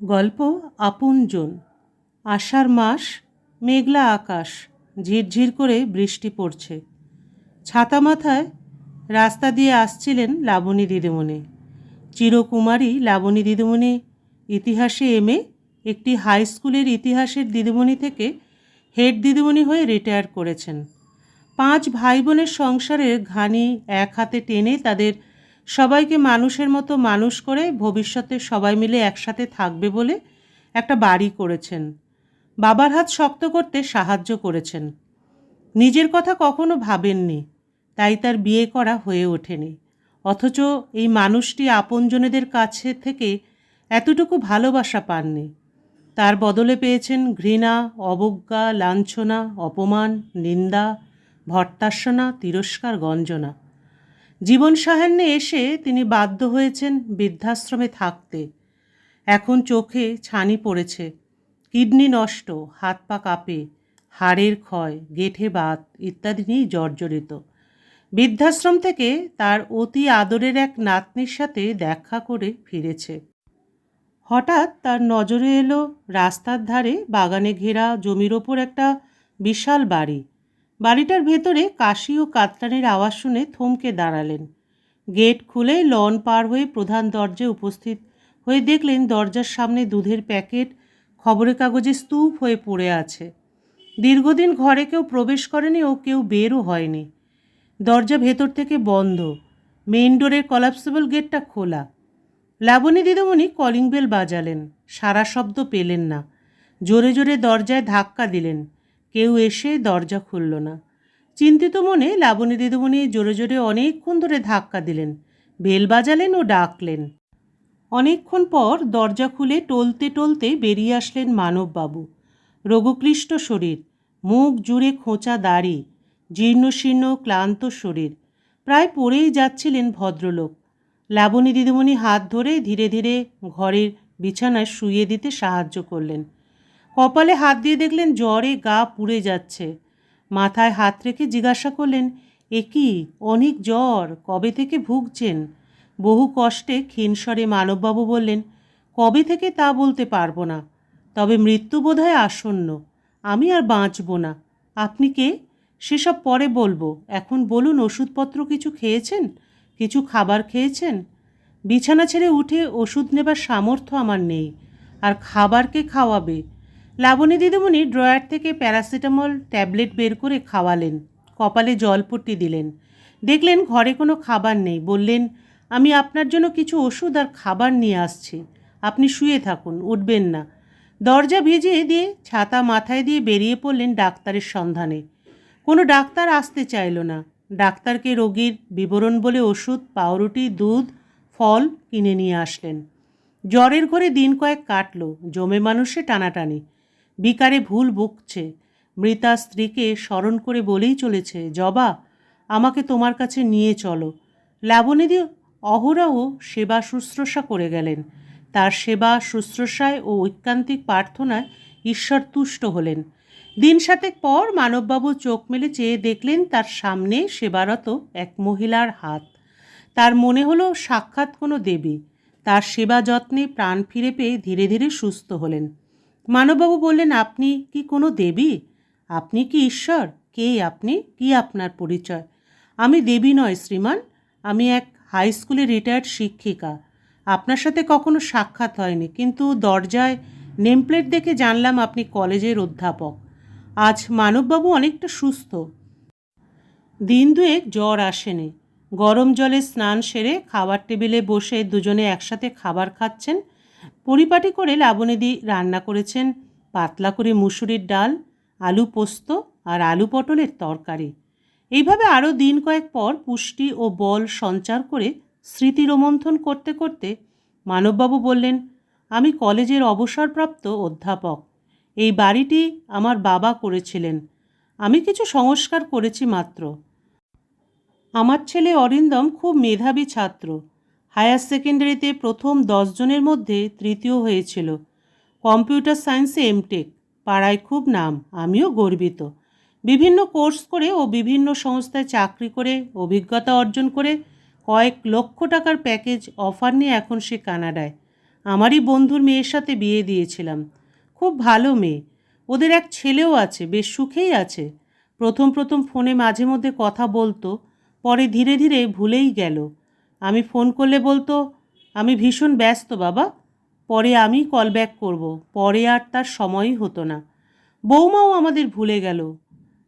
গল্প আপনজন। আষাঢ় মাস, মেঘলা আকাশ, ঝিরঝির করে বৃষ্টি পড়ছে। ছাতা মাথায় রাস্তা দিয়ে আসছিলেন লাবণী দিদিমণি। চিরকুমারী লাবণী দিদিমণি ইতিহাসে এমএ, একটি হাই স্কুলের ইতিহাসের দিদিমণি থেকে হেড দিদিমণি হয়ে রিটায়ার করেছেন। 5 ভাই বোনের সংসারের ঘানি এক হাতে টেনে তাদের সবাইকে মানুষের মতো মানুষ করে ভবিষ্যতে সবাই মিলে একসাথে থাকবে বলে একটা বাড়ি করেছেন। বাবার হাত শক্ত করতে সাহায্য করেছেন। নিজের কথা কখনো ভাবেননি, তাই তার বিয়ে করা হয়ে ওঠেনি। অথচ এই মানুষটি আপনজনেদের কাছে থেকে এতটুকু ভালোবাসা পাননি। তার বদলে পেয়েছেন ঘৃণা, অবজ্ঞা, লাঞ্ছনা, অপমান, নিন্দা, ভর্ৎসনা, তিরস্কার, গঞ্জনা। জীবন সাহান্যে এসে তিনি বাধ্য হয়েছেন বৃদ্ধাশ্রমে থাকতে। এখন চোখে ছানি পড়েছে, কিডনি নষ্ট, হাত পা কাঁপে, হাড়ের ক্ষয়, গেঁঠে বাত ইত্যাদি নিয়ে জর্জরিত। বৃদ্ধাশ্রম থেকে তার অতি আদরের এক নাতনির সাথে দেখা করে ফিরেছে। হঠাৎ তার নজরে এলো রাস্তার ধারে বাগানে ঘেরা জমির ওপর একটা বিশাল বাড়ি। বাড়িটার ভেতরে কাশি ও কাতরানির আওয়াজ শুনে থমকে দাঁড়ালেন। গেট খুলে লন পার হয়ে প্রধান দরজায় উপস্থিত হয়ে দেখলেন দরজার সামনে দুধের প্যাকেট খবরের কাগজে স্তূপ হয়ে পড়ে আছে। দীর্ঘদিন ঘরে কেউ প্রবেশ করেনি ও কেউ বেরও হয়নি। দরজা ভেতর থেকে বন্ধ, মেইন ডোরের কলাপসেবল গেটটা খোলা। লাবণী দিদিমণি কলিং বেল বাজালেন, সারা শব্দ পেলেন না। জোরে জোরে দরজায় ধাক্কা দিলেন, কেউ এসে দরজা খুলল না। চিন্তিত মনে লাবণী দিদিমণি জোরে জোরে অনেকক্ষণ ধরে ধাক্কা দিলেন, বেল বাজালেন ও ডাকলেন। অনেকক্ষণ পর দরজা খুলে টলতে টলতে বেরিয়ে আসলেন মানববাবু। রোগক্লিষ্ট শরীর, মুখ জুড়ে খোঁচা দাড়ি, জীর্ণশীর্ণ ক্লান্ত শরীর, প্রায় পড়েই যাচ্ছিলেন ভদ্রলোক। লাবণী দিদিমণি হাত ধরে ধীরে ধীরে ঘরের বিছানায় শুইয়ে দিতে সাহায্য করলেন। কপালে হাত দিয়ে দেখলেন জ্বরে গা পুড়ে যাচ্ছে। মাথায় হাত রেখে জিজ্ঞাসা করলেন, এ কি, অনেক জ্বর, কবে থেকে ভুগছেন? বহু কষ্টে ক্ষীণস্বরে মানববাবু বললেন, কবে থেকে তা বলতে পারবো না, তবে মৃত্যু বোধহয় আসন্ন। আমি আর বাঁচব না। আপনি কে? সেসব পরে বলবো, এখন বলুন, ওষুধপত্র কিছু খেয়েছেন? কিছু খাবার খেয়েছেন? বিছানা ছেড়ে উঠে ওষুধ নেবার সামর্থ্য আমার নেই, আর খাবারকে খাওয়াবে? লাবণী দিদিমণি ড্রয়ার থেকে প্যারাসিটামল ট্যাবলেট বের করে খাওয়ালেন, কপালে জলপট্টি দিলেন। দেখলেন ঘরে কোনো খাবার নেই। বললেন, আমি আপনার জন্য কিছু ওষুধ আর খাবার নিয়ে আসছি, আপনি শুয়ে থাকুন, উঠবেন না। দরজা ভিজিয়ে দিয়ে ছাতা মাথায় দিয়ে বেরিয়ে পড়লেন ডাক্তারের সন্ধানে। কোনো ডাক্তার আসতে চাইল না। ডাক্তারকে রোগীর বিবরণ বলে ওষুধ, পাউরুটি, দুধ, ফল কিনে নিয়ে আসলেন। জ্বরের ঘরে দিন কয়েক কাটল, জমে মানুষে টানাটানি। বিকারে ভুল বকছে, মৃতা স্ত্রীকে স্মরণ করে বলেই চলেছে, জবা, আমাকে তোমার কাছে নিয়ে চলো। লাবণীদি অহরহ সেবা শুশ্রূষা করে গেলেন। তার সেবা শুশ্রূষায় ও ঐকান্তিক প্রার্থনায় ঈশ্বর তুষ্ট হলেন। দিন 7 পর মানববাবু চোখ মেলে চেয়ে দেখলেন তার সামনে সেবারত এক মহিলার হাত। তার মনে হলো সাক্ষাৎ কোনো দেবী। তার সেবা যত্নে প্রাণ ফিরে পেয়ে ধীরে ধীরে সুস্থ হলেন। মানববাবু বললেন, আপনি কি কোনো দেবী? আপনি কি ঈশ্বর? কে আপনি? কি আপনার পরিচয়? আমি দেবী নয় শ্রীমান, আমি এক হাই স্কুলের রিটায়ার্ড শিক্ষিকা। আপনার সাথে কখনো সাক্ষাৎ হয়নি, কিন্তু দরজায় নেমপ্লেট দেখে জানলাম আপনি কলেজের অধ্যাপক। আজ মানববাবু অনেকটা সুস্থ। দিন 2 জ্বর আসেনি। গরম জলে স্নান সেরে খাবার টেবিলে বসে দুজনে একসাথে খাবার খাচ্ছেন। পরিপাটি করে লাবণীদি রান্না করেছেন পাতলা করে মুসুরির ডাল, আলু পোস্ত আর আলু পটলের তরকারি। এইভাবে আরও দিন কয়েক পর পুষ্টি ও বল সঞ্চার করে স্মৃতি রোমন্থন করতে করতে মানববাবু বললেন, আমি কলেজের অবসরপ্রাপ্ত অধ্যাপক। এই বাড়িটি আমার বাবা করেছিলেন, আমি কিছু সংস্কার করেছি মাত্র। আমার ছেলে অরিন্দম খুব মেধাবী ছাত্র, হায়ার সেকেন্ডারিতে প্রথম 10 জনের মধ্যে তৃতীয় হয়েছিল। কম্পিউটার সায়েন্সে এমটেক, পাড়ায় খুব নাম, আমিও গর্বিত। বিভিন্ন কোর্স করে ও বিভিন্ন সংস্থায় চাকরি করে অভিজ্ঞতা অর্জন করে কয়েক লক্ষ টাকার প্যাকেজ অফার নিয়ে এখন সে কানাডায়। আমারই বন্ধুর মেয়ের সাথে বিয়ে দিয়েছিলাম। খুব ভালো মেয়ে, ওদের এক ছেলেও আছে, বেশ সুখেই আছে। প্রথম প্রথম ফোনে মাঝে মধ্যে কথা বলতো, পরে ধীরে ধীরে ভুলেই গেল। আমি ফোন করলে বলতো, আমি ভীষণ ব্যস্ত বাবা, পরে আমি কল ব্যাক করব। পরে আর তার সময়ই হতো না। বৌমাও আমাদের ভুলে গেল।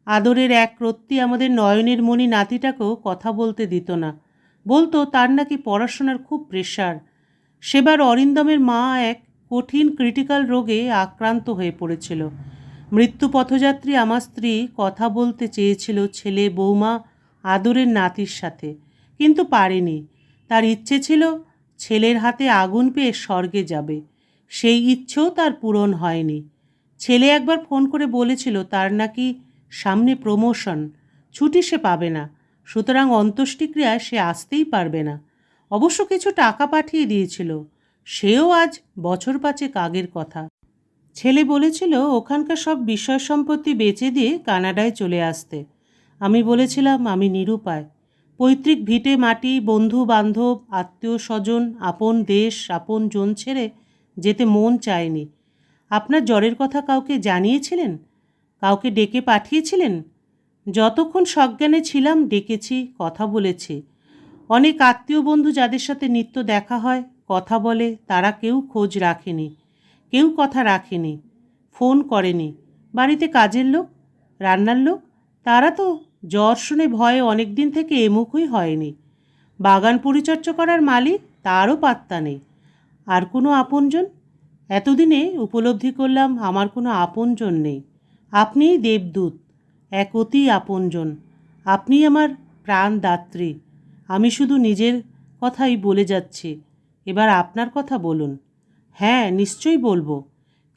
আদরের এক রত্তি আমাদের নয়নের মণি নাতিটাকেও কথা বলতে দিত না। বলতো তার নাকি পড়াশোনার খুব প্রেশার। সেবার অরিন্দমের মা এক কঠিন ক্রিটিক্যাল রোগে আক্রান্ত হয়ে পড়েছিল। মৃত্যু পথযাত্রী আমার স্ত্রী কথা বলতে চেয়েছিল ছেলে বৌমা আদরের নাতির সাথে, কিন্তু পারেনি। তার ইচ্ছে ছিল ছেলের হাতে আগুন পেয়ে স্বর্গে যাবে। সেই ইচ্ছেও তার পূরণ হয়নি। ছেলে একবার ফোন করে বলেছিল তার নাকি সামনে প্রমোশন, ছুটি সে পাবে না, সুতরাং অন্ত্যেষ্টিক্রিয়ায় সে আসতেই পারবে না। অবশ্য কিছু টাকা পাঠিয়ে দিয়েছিল। সেও আজ বছর 5 আগের কথা। ছেলে বলেছিল ওখানকার সব বিষয় সম্পত্তি বেচে দিয়ে কানাডায় চলে আসতে। আমি বলেছিলাম আমি নিরুপায়। পৈতৃক ভিটে মাটি, বন্ধু বান্ধব, আত্মীয় স্বজন, আপন দেশ, আপন জন ছেড়ে যেতে মন চায়নি। আপনার জ্বরের কথা কাউকে জানিয়েছিলেন? কাউকে ডেকে পাঠিয়েছিলেন? যতক্ষণ সজ্ঞানে ছিলাম ডেকেছি, কথা বলেছি। অনেক আত্মীয় বন্ধু যাদের সাথে নিত্য দেখা হয়, কথা বলে, তারা কেউ খোঁজ রাখেনি, কেউ কথা রাখেনি, ফোন করেনি। বাড়িতে কাজের লোক, রান্নার লোক, তারা তো জ্বর শুনে ভয়ে অনেক দিন থেকে এমুখই হয়নি। বাগান পরিচর্যা করার মালিক, তারও পাত্তা নেই। আর কোনো আপনজন? এতদিনে উপলব্ধি করলাম আমার কোনো আপনজন নেই। আপনিই দেবদূত, এক অতি আপনজন। আপনি আমার প্রাণদাত্রী। আমি শুধু নিজের কথাই বলে যাচ্ছি, এবার আপনার কথা বলুন। হ্যাঁ, নিশ্চয়ই বলবো,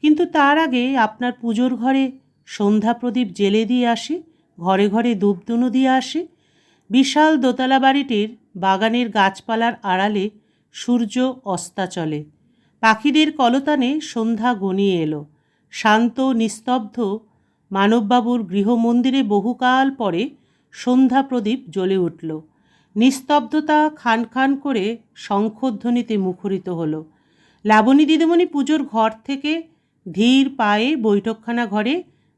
কিন্তু তার আগে আপনার পুজোর ঘরে সন্ধ্যা প্রদীপ জেলে দিয়ে আসি, ঘরে ঘরে ধূপধুনো দিয়ে আসি। বিশাল দোতলা বাড়িটির বাগানের গাছপালার আড়ালে সূর্য অস্তাচলে। পাখিদের কলতানে সন্ধ্যা ঘনিয়ে এলো। শান্ত নিস্তব্ধ মানববাবুর গৃহমন্দিরে বহুকাল পরে সন্ধ্যা প্রদীপ জ্বলে উঠল। নিস্তব্ধতা খান খান করে শঙ্খধ্বনিতে মুখরিত হলো। লাবণী দিদিমণি পুজোর ঘর থেকে ধীর পায়ে বৈঠকখানা ঘরে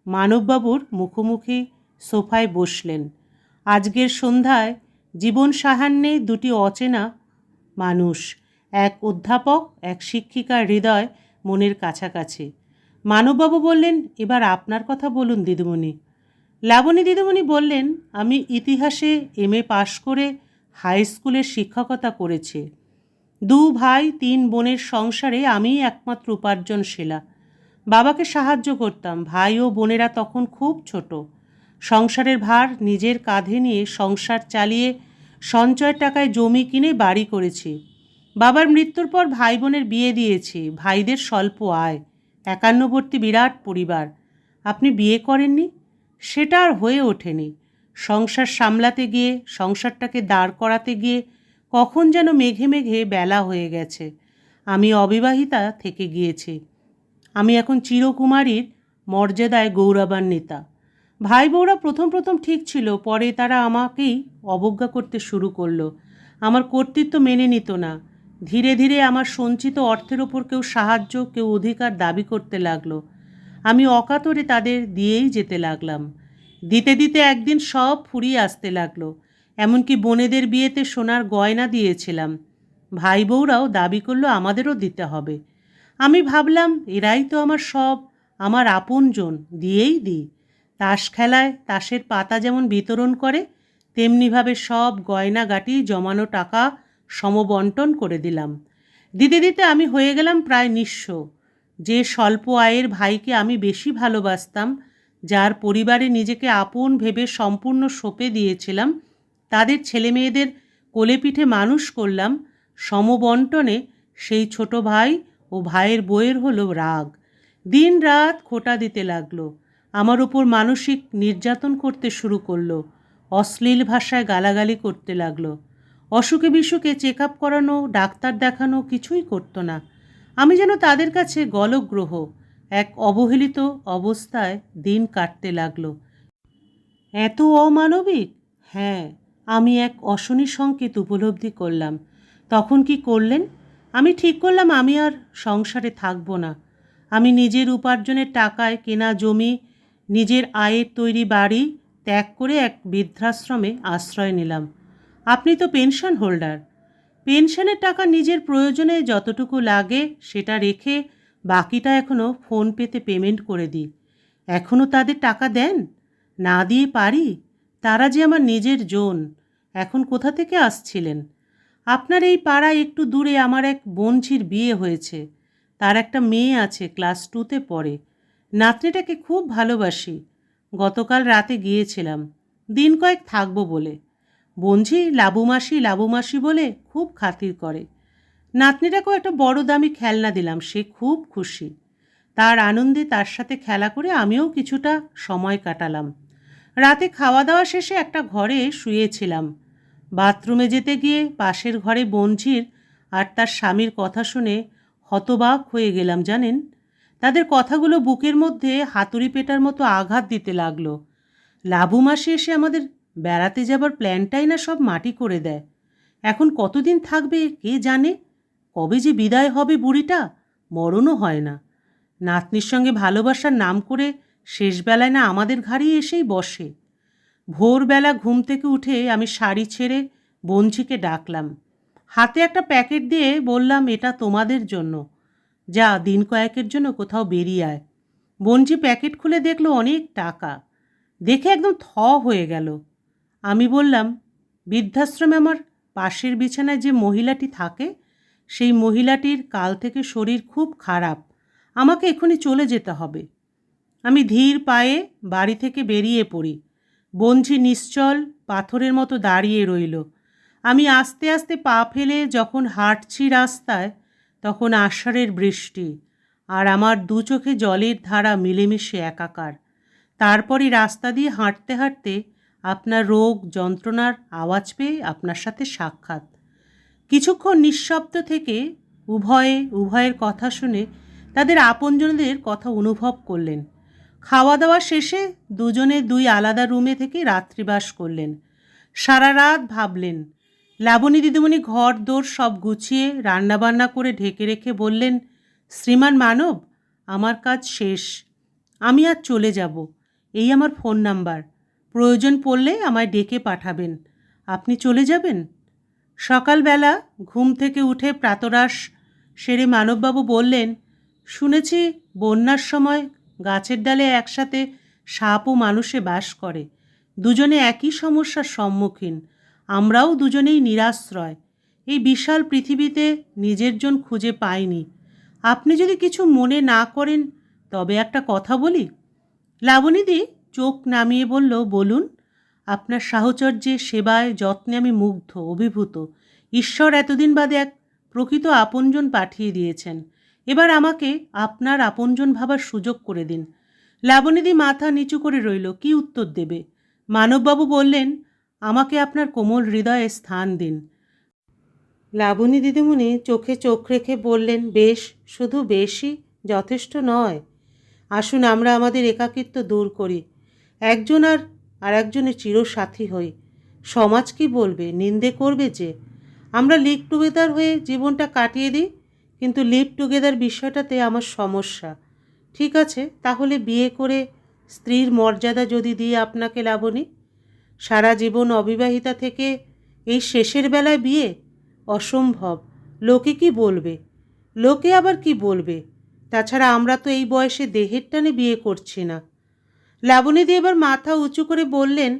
মানববাবুর মুখোমুখি সোফায় বসলেন। আজকের সন্ধ্যায় জীবন সাহান্যে দুটি অচেনা মানুষ, এক অধ্যাপক, এক শিক্ষিকার হৃদয় মনের কাছাকাছি। মানববাবু বললেন, এবার আপনার কথা বলুন দিদিমণি। লাবণী দিদিমণি বললেন, আমি ইতিহাসে এমএ পাশ করে হাই স্কুলের শিক্ষকতা করেছি। 2 ভাই 3 বোনের সংসারে আমিই একমাত্র উপার্জনশীলা। বাবাকে সাহায্য করতাম। ভাই ও বোনেরা তখন খুব ছোট। সংসারের ভার নিজের কাঁধে নিয়ে সংসার চালিয়ে সঞ্চয়ের টাকায় জমি কিনে বাড়ি করেছি। বাবার মৃত্যুর পর ভাই বোনের বিয়ে দিয়েছি। ভাইদের স্বল্প আয়, একান্নবর্তী বিরাট পরিবার। আপনি বিয়ে করেননি? সেটা আর হয়ে ওঠেনি। সংসার সামলাতে গিয়ে, সংসারটাকে দাঁড় করাতে গিয়ে কখন যেন মেঘে মেঘে বেলা হয়ে গেছে। আমি অবিবাহিতা থেকে গিয়েছি। আমি এখন চিরকুমারীর মর্যাদায় গৌরবান্বিতা। ভাই বউরা প্রথম প্রথম ঠিক ছিল, পরে তারা আমাকেই অবজ্ঞা করতে শুরু করলো। আমার কর্তৃত্ব মেনে নিত না। ধীরে ধীরে আমার সঞ্চিত অর্থের ওপর কেউ সাহায্য, কেউ অধিকার দাবি করতে লাগলো। আমি অকাতরে তাদের দিয়েই যেতে লাগলাম। দিতে দিতে একদিন সব ফুরিয়ে আসতে লাগলো। এমনকি বোনেদের বিয়েতে সোনার গয়না দিয়েছিলাম। ভাই বউরাও দাবি করলো আমাদেরও দিতে হবে। আমি ভাবলাম এরাই তো আমার সব, আমার আপনজন, দিয়েই দিই। তাস খেলায় তাসের পাতা যেমন বিতরণ করে, তেমনিভাবে সব গয়নাগাটি জমানো টাকা সমবন্টন করে দিলাম। দিতে দিতে আমি হয়ে গেলাম প্রায় নিঃস্ব। যে স্বল্প আয়ের ভাইকে আমি বেশি ভালোবাসতাম, যার পরিবারে নিজেকে আপন ভেবে সম্পূর্ণ সঁপে দিয়েছিলাম, তাদের ছেলেমেয়েদের কোলে পিঠে মানুষ করলাম, সমবন্টনে সেই ছোট ভাই ও ভাইয়ের বউয়ের হলো রাগ। দিন রাত খোঁটা দিতে লাগলো। আমার উপর মানসিক নির্যাতন করতে শুরু করলো। অশ্লীল ভাষায় গালাগালি করতে লাগলো। অসুখে বিসুখে চেক আপ করানো, ডাক্তার দেখানো কিছুই করতো না। আমি যেন তাদের কাছে গলগ্রহ, এক অবহেলিত অবস্থায় দিন কাটতে লাগলো। এত অমানবিক? হ্যাঁ, আমি এক অশনি সংকেত উপলব্ধি করলাম। তখন কি করলেন? আমি ঠিক করলাম আমি আর সংসারে থাকবো না। আমি নিজের উপার্জনের টাকায় কেনা জমি, নিজের আয়ের তৈরি বাড়ি ত্যাগ করে এক বৃদ্ধাশ্রমে আশ্রয় নিলাম। আপনি তো পেনশন হোল্ডার। পেনশনের টাকা নিজের প্রয়োজনে যতটুকু লাগে সেটা রেখে বাকিটা এখনও ফোনপেতে পেমেন্ট করে দিই। এখনও তাদের টাকা দেন? না দিয়ে পারি? তারা যে আমার নিজের জন। এখন কোথা থেকে আসছিলেন? আপনার এই পাড়ায় একটু দূরে আমার এক বোনঝির বিয়ে হয়েছে। তার একটা মেয়ে আছে, ক্লাস 2তে পড়ে। নাতনিটাকে খুব ভালোবাসি। গতকাল রাতে গিয়েছিলাম দিন কয়েক থাকবো বলে। বোনঝি লাবুমাসি লাবুমাসি বলে খুব খাতির করে। নাতনিটাকেও একটা বড় দামি খেলনা দিলাম, সে খুব খুশি। তার আনন্দে তার সাথে খেলা করে আমিও কিছুটা সময় কাটালাম। রাতে খাওয়া দাওয়া শেষে একটা ঘরে শুয়েছিলাম। বাথরুমে যেতে গিয়ে পাশের ঘরে বোনঝির আর তার স্বামীর কথা শুনে হতবাক হয়ে গেলাম জানেন। তাদের কথাগুলো বুকের মধ্যে হাতুড়ি পেটার মতো আঘাত দিতে লাগলো। লাবু মাসি এসে আমাদের বেড়াতে যাবার প্ল্যানটাই না সব মাটি করে দেয়। এখন কতদিন থাকবে কে জানে। কবে যে বিদায় হবে বুড়িটা, মরণও হয় না। নাতনির সঙ্গে ভালোবাসার নাম করে শেষবেলায় না আমাদের ঘাড়েই এসেই বসে। ভোরবেলা ঘুম থেকে উঠে আমি শাড়ি ছেড়ে বঞ্চিকে ডাকলাম। হাতে একটা প্যাকেট দিয়ে বললাম, এটা তোমাদের জন্য। যা দিন কয়েকের জন্য কোথাও বেরিয়ে আয়। বঞ্চি প্যাকেট খুলে দেখলো অনেক টাকা। দেখে একদম থ হয়ে গেল। আমি বললাম, বৃদ্ধাশ্রমে আমার পাশের বিছানায় যে মহিলাটি থাকে, সেই মহিলাটির কাল থেকে শরীর খুব খারাপ। আমাকে এখনই চলে যেতে হবে। আমি ধীর পায়ে বাড়ি থেকে বেরিয়ে পড়ি। বঞ্চি নিশ্চল পাথরের মতো দাঁড়িয়ে রইল। আমি আস্তে আস্তে পা ফেলে যখন হাঁটছি রাস্তায়, তখন আষাঢ়ের বৃষ্টি আর আমার দু চোখে জলের ধারা মিলেমিশে একাকার। তারপরই রাস্তা দিয়ে হাঁটতে হাঁটতে আপনার রোগ যন্ত্রণার আওয়াজ পেয়ে আপনার সাথে সাক্ষাৎ। কিছুক্ষণ নিঃশব্দ থেকে উভয়ের কথা শুনে তাদের আপনজনদের কথা অনুভব করলেন। খাওয়া দাওয়া শেষে দুজনে দুই আলাদা রুমে থেকে রাত্রিবাস করলেন। সারা রাত ভাবলেন। লাবণী দিদিমণি ঘর দোর সব গুছিয়ে রান্নাবান্না করে ঢেকে রেখে বললেন, শ্রীমান মানব, আমার কাজ শেষ। আমি আজ চলে যাব। এই আমার ফোন নাম্বার। প্রয়োজন পড়লে আমায় ডেকে পাঠাবেন। আপনি চলে যাবেন? সকালবেলা ঘুম থেকে উঠে প্রাতরাশ সেরে মানববাবু বললেন, শুনেছি বন্যার সময় গাছের ডালে একসাথে সাপ ও মানুষে বাস করে। দুজনে একই সমস্যার সম্মুখীন। আমরাও দুজনেই নিরাশ্রয়। এই বিশাল পৃথিবীতে নিজের জন খুঁজে পাইনি। আপনি যদি কিছু মনে না করেন তবে একটা কথা বলি। লাবণীদি চোখ নামিয়ে বলল, বলুন। আপনার সাহচর্যে, সেবায়, যত্নে আমি মুগ্ধ, অভিভূত। ঈশ্বর এতদিন বাদে এক প্রকৃত আপনজন পাঠিয়ে দিয়েছেন। এবার আমাকে আপনার আপনজন ভাবার সুযোগ করে দিন। লাবণীদি মাথা নিচু করে রইল, কি উত্তর দেবে। মানববাবু বললেন, আমাকে আপনার কোমল হৃদয়ে স্থান দিন। লাবণী দিদিমণি চোখে চোখ রেখে বললেন, বেশ, শুধু বেশই যথেষ্ট নয়। আসুন আমরা আমাদের একাকিত্ব দূর করি। একজন আর একজনের চিরসাথী হই। সমাজ কি বলবে, নিন্দে করবে যে। আমরা লিভ টুগেদার হয়ে জীবনটা কাটিয়ে দিই। কিন্তু লিভ টুগেদার বিষয়টাতে আমার সমস্যা। ঠিক আছে, তাহলে বিয়ে করে স্ত্রীর মর্যাদা যদি দিই আপনাকে লাবণী। সারা জীবন অবিবাহিতা থেকে এই শেষের বেলায় বিয়ে অসম্ভব। লোকে কি বলবে? লোকে আবার কি বলবে? তাছাড়া আমরা তো এই বয়সে দেহের টানে বিয়ে করছি না। লাবণীদি এবার মাথা উঁচু করে বললেন,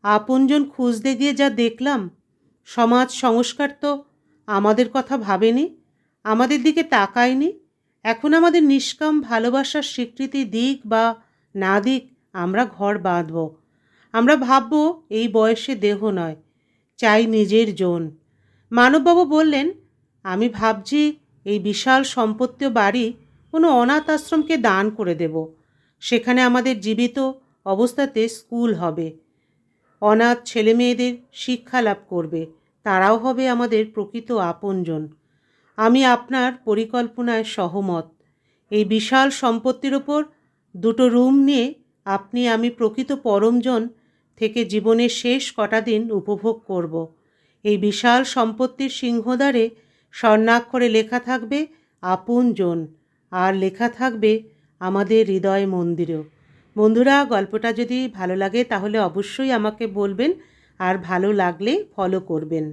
আপনজন খুঁজতে গিয়ে যা দেখলাম, সমাজ সংস্কার তো আমাদের কথা ভাবেনি, আমাদের দিকে তাকায়নি। এখন আমাদের নিষ্কাম ভালোবাসার স্বীকৃতি দিক বা না দিক, আমরা ঘর বাঁধব। আমরা ভাবব এই বয়সে দেহ নয়, চাই নিজের জন। মানববাবু বললেন, আমি ভাবছি এই বিশাল সম্পত্তি বাড়ি কোনো অনাথ আশ্রমকে দান করে দেব। সেখানে আমাদের জীবিত অবস্থাতে স্কুল হবে। অনাথ ছেলেমেয়েদের শিক্ষা লাভ করবে। তারাও হবে আমাদের প্রকৃত আপনজন। আমি আপনার পরিকল্পনায় সহমত। এই বিশাল সম্পত্তির ওপর দুটো রুম নিয়ে আপনি আমি প্রকৃত পরমজন থেকে জীবনের শেষ কটা দিন উপভোগ করব। এই বিশাল সম্পত্তির সিংহদ্বারে স্বর্ণাক্ষরে লেখা থাকবে আপনজন, আর লেখা থাকবে আমাদের হৃদয় মন্দিরেও। বন্ধুরা, গল্পটা যদি ভালো লাগে তাহলে অবশ্যই আমাকে বলবেন, আর ভালো লাগলে ফলো করবেন।